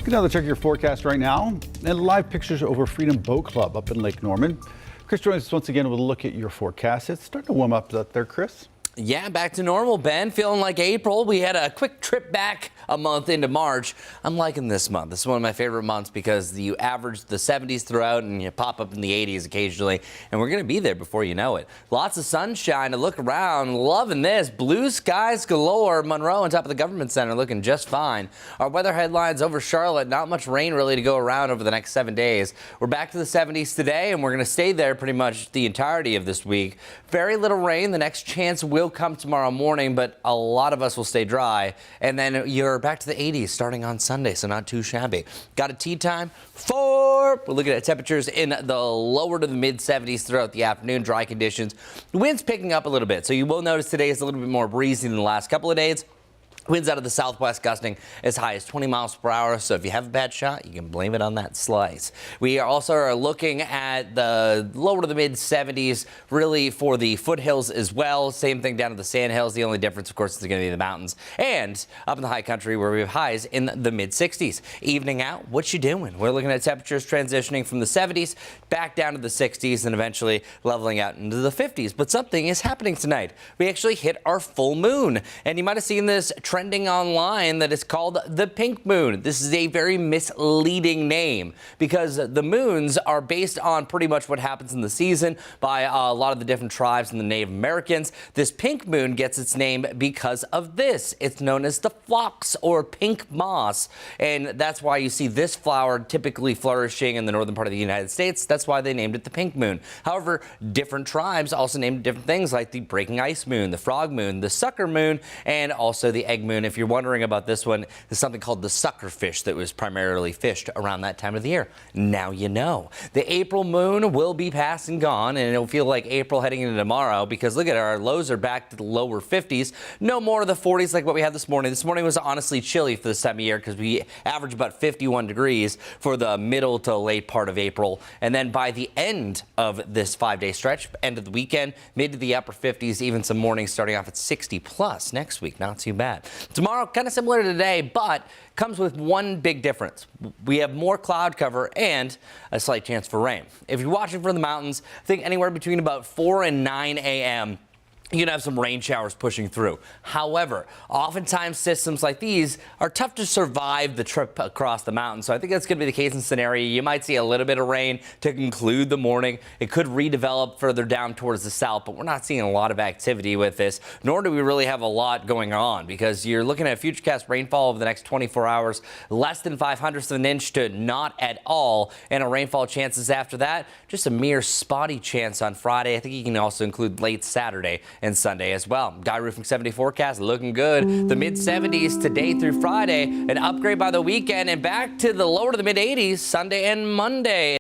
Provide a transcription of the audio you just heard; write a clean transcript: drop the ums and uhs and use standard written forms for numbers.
Get another check of your forecast right now and live pictures over Freedom Boat Club up in Lake Norman. Chris joins us once again with a look at your forecast. It's starting to warm up out there, Chris. Yeah, back to normal, Ben. Feeling like April. We had a quick trip back a month into March. I'm liking this month. This is one of my favorite months because you average the 70s throughout and you pop up in the 80s occasionally, and we're going to be there before you know it. Lots of sunshine to look around. Loving this. Blue skies galore. Monroe on top of the government center looking just fine. Our weather headlines over Charlotte. Not much rain really to go around over the next 7 days. We're back to the 70s today, and we're going to stay there pretty much the entirety of this week. Very little rain. The next chance will come tomorrow morning, but a lot of us will stay dry. And then you're back to the 80s starting on Sunday, so not too shabby. Got a tea time? 4. We're looking at temperatures in the lower to the mid 70s throughout the afternoon. Dry conditions. The wind's picking up a little bit, so you will notice today is a little bit more breezy than the last couple of days. Winds out of the southwest gusting as high as 20 miles per hour. So if you have a bad shot, you can blame it on that slice. We are also looking at the lower to the mid 70s, really for the foothills as well. Same thing down to the sandhills. The only difference, of course, is going to be the mountains. And up in the high country where we have highs in the mid 60s. Evening out, what you doing? We're looking at temperatures transitioning from the 70s back down to the 60s and eventually leveling out into the 50s. But something is happening tonight. We actually hit our full moon. And you might have seen this trending online that is called the pink moon. This is a very misleading name because the moons are based on pretty much what happens in the season by a lot of the different tribes and the Native Americans. This pink moon gets its name because of this. It's known as the phlox or pink moss, and that's why you see this flower typically flourishing in the northern part of the United States. That's why they named it the pink moon. However, different tribes also named different things like the breaking ice moon, the frog moon, the sucker moon, and also the egg moon. If you're wondering about this one, there's something called the suckerfish that was primarily fished around that time of the year. Now you know. The April moon will be past and gone, and it'll feel like April heading into tomorrow because look at our lows are back to the lower 50s. No more of the 40s like what we had this morning. This morning was honestly chilly for this time of year because we averaged about 51 degrees for the middle to late part of April. And then by the end of this 5-day stretch, end of the weekend, mid to the upper 50s, even some mornings starting off at 60 plus next week. Not too bad. Tomorrow, kind of similar to today, but comes with one big difference. We have more cloud cover and a slight chance for rain. If you're watching from the mountains, I think anywhere between about 4 and 9 a.m., you can have some rain showers pushing through. However, oftentimes systems like these are tough to survive the trip across the mountain. So I think that's going to be the case in scenario. You might see a little bit of rain to conclude the morning. It could redevelop further down towards the south, but we're not seeing a lot of activity with this, nor do we really have a lot going on because you're looking at futurecast rainfall over the next 24 hours, less than 0.05 of an inch to not at all. And our rainfall chances after that, just a mere spotty chance on Friday. I think you can also include late Saturday and Sunday as well. Guy Roofing 70 forecast looking good. The mid 70s today through Friday, an upgrade by the weekend and back to the lower to the mid 80s Sunday and Monday.